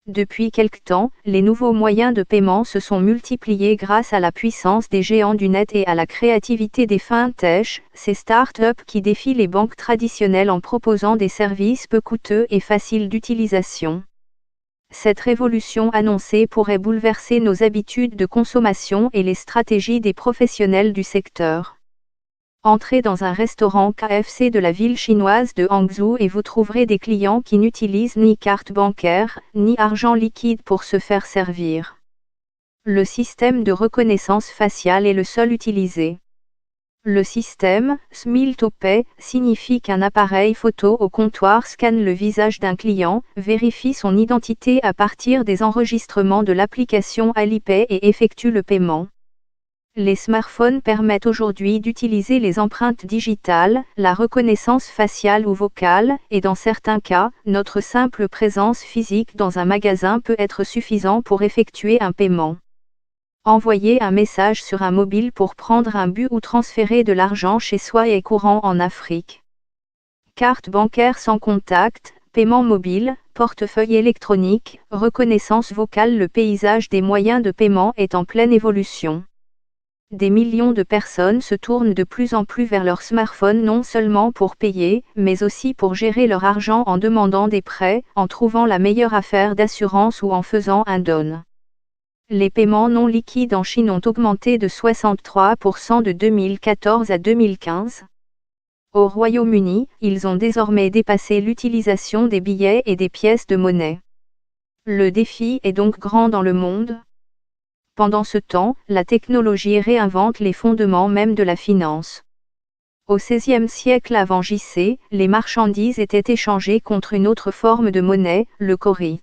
Depuis quelque temps, les nouveaux moyens de paiement se sont multipliés grâce à la puissance des géants du net et à la créativité des fintechs, ces startups qui défient les banques traditionnelles en proposant des services peu coûteux et faciles d'utilisation. Cette révolution annoncée pourrait bouleverser nos habitudes de consommation et les stratégies des professionnels du secteur. Entrez dans un restaurant KFC de la ville chinoise de Hangzhou et vous trouverez des clients qui n'utilisent ni carte bancaire, ni argent liquide pour se faire servir. Le système de reconnaissance faciale est le seul utilisé. Le système Smile to Pay signifie qu'un appareil photo au comptoir scanne le visage d'un client, vérifie son identité à partir des enregistrements de l'application Alipay et effectue le paiement. Les smartphones permettent aujourd'hui d'utiliser les empreintes digitales, la reconnaissance faciale ou vocale, et dans certains cas, notre simple présence physique dans un magasin peut être suffisant pour effectuer un paiement. Envoyer un message sur un mobile pour prendre un bus ou transférer de l'argent chez soi est courant en Afrique. Carte bancaire sans contact, paiement mobile, portefeuille électronique, reconnaissance vocale. Le paysage des moyens de paiement est en pleine évolution. Des millions de personnes se tournent de plus en plus vers leur smartphone non seulement pour payer, mais aussi pour gérer leur argent en demandant des prêts, en trouvant la meilleure affaire d'assurance ou en faisant un don. Les paiements non liquides en Chine ont augmenté de 63% de 2014 à 2015. Au Royaume-Uni, ils ont désormais dépassé l'utilisation des billets et des pièces de monnaie. Le défi est donc grand dans le monde. Pendant ce temps, la technologie réinvente les fondements même de la finance. Au XVIe siècle avant J.C., les marchandises étaient échangées contre une autre forme de monnaie, le kauri.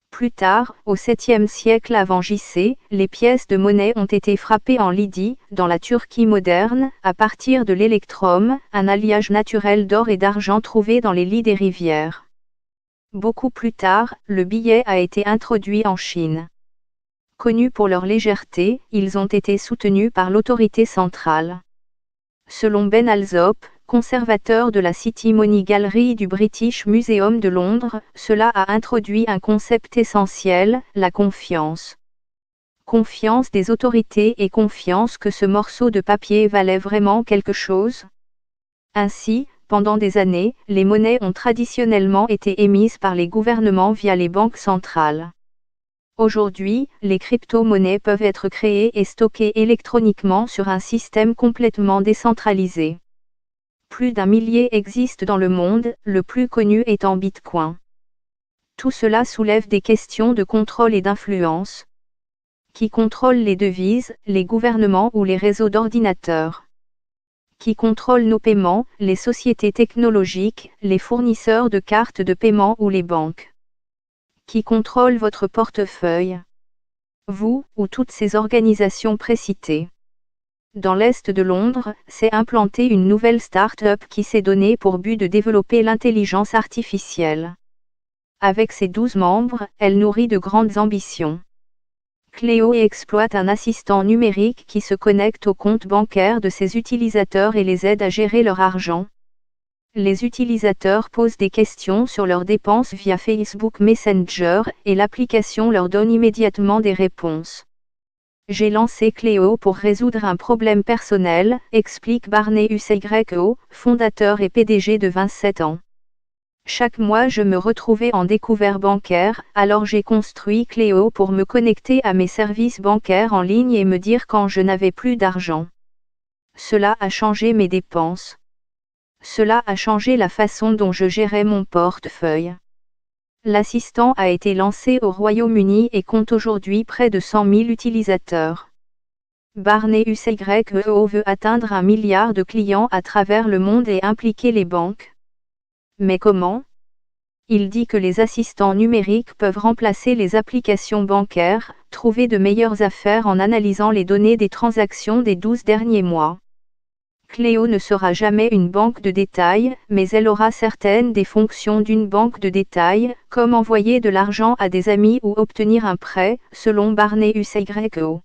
Plus tard, au VIIe siècle avant J.C., les pièces de monnaie ont été frappées en Lydie, dans la Turquie moderne, à partir de l'électrum, un alliage naturel d'or et d'argent trouvé dans les lits des rivières. Beaucoup plus tard, le billet a été introduit en Chine. Connus pour leur légèreté, ils ont été soutenus par l'autorité centrale. Selon Ben Alsop, conservateur de la City Money Gallery du British Museum de Londres, cela a introduit un concept essentiel, la confiance. Confiance des autorités et confiance que ce morceau de papier valait vraiment quelque chose. Ainsi, pendant des années, les monnaies ont traditionnellement été émises par les gouvernements via les banques centrales. Aujourd'hui, les crypto-monnaies peuvent être créées et stockées électroniquement sur un système complètement décentralisé. Plus d'1 millier existent dans le monde, le plus connu étant Bitcoin. Tout cela soulève des questions de contrôle et d'influence. Qui contrôle les devises, les gouvernements ou les réseaux d'ordinateurs? Qui contrôle nos paiements, les sociétés technologiques, les fournisseurs de cartes de paiement ou les banques? Qui contrôle votre portefeuille? Vous, ou toutes ces organisations précitées? Dans l'est de Londres, s'est implantée une nouvelle start-up qui s'est donnée pour but de développer l'intelligence artificielle. Avec ses 12 membres, elle nourrit de grandes ambitions. Cléo exploite un assistant numérique qui se connecte aux comptes bancaires de ses utilisateurs et les aide à gérer leur argent. Les utilisateurs posent des questions sur leurs dépenses via Facebook Messenger, et l'application leur donne immédiatement des réponses. J'ai lancé Cléo pour résoudre un problème personnel, explique Barney Usyo, fondateur et PDG de 27 ans. Chaque mois je me retrouvais en découvert bancaire, alors j'ai construit Cléo pour me connecter à mes services bancaires en ligne et me dire quand je n'avais plus d'argent. Cela a changé mes dépenses. Cela a changé la façon dont je gérais mon portefeuille. L'assistant a été lancé au Royaume-Uni et compte aujourd'hui près de 100 000 utilisateurs. Barney Usyo veut atteindre 1 milliard de clients à travers le monde et impliquer les banques. Mais comment? Il dit que les assistants numériques peuvent remplacer les applications bancaires, trouver de meilleures affaires en analysant les données des transactions des 12 derniers mois. Cléo ne sera jamais une banque de détail, mais elle aura certaines des fonctions d'une banque de détail, comme envoyer de l'argent à des amis ou obtenir un prêt, selon Barney Usyo.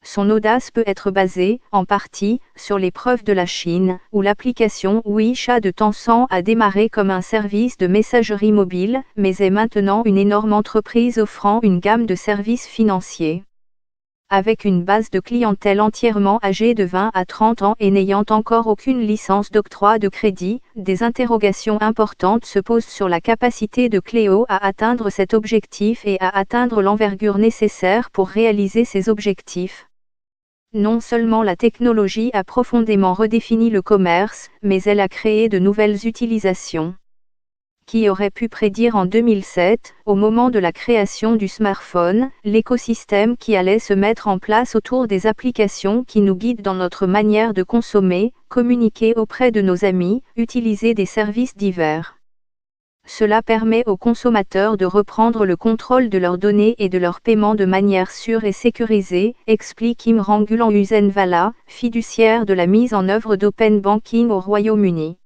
Son audace peut être basée, en partie, sur les preuves de la Chine, où l'application WeChat de Tencent a démarré comme un service de messagerie mobile, mais est maintenant une énorme entreprise offrant une gamme de services financiers. Avec une base de clientèle entièrement âgée de 20 à 30 ans et n'ayant encore aucune licence d'octroi de crédit, des interrogations importantes se posent sur la capacité de Cléo à atteindre cet objectif et à atteindre l'envergure nécessaire pour réaliser ces objectifs. Non seulement la technologie a profondément redéfini le commerce, mais elle a créé de nouvelles utilisations. Qui aurait pu prédire en 2007, au moment de la création du smartphone, l'écosystème qui allait se mettre en place autour des applications qui nous guident dans notre manière de consommer, communiquer auprès de nos amis, utiliser des services divers. Cela permet aux consommateurs de reprendre le contrôle de leurs données et de leurs paiements de manière sûre et sécurisée, explique Imran Gulen-Husenvala, fiduciaire de la mise en œuvre d'Open Banking au Royaume-Uni.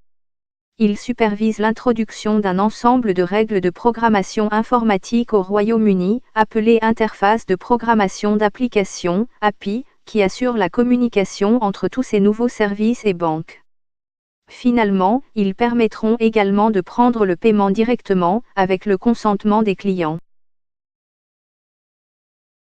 Il supervise l'introduction d'un ensemble de règles de programmation informatique au Royaume-Uni, appelées interfaces de programmation d'applications, API, qui assurent la communication entre tous ces nouveaux services et banques. Finalement, ils permettront également de prendre le paiement directement, avec le consentement des clients.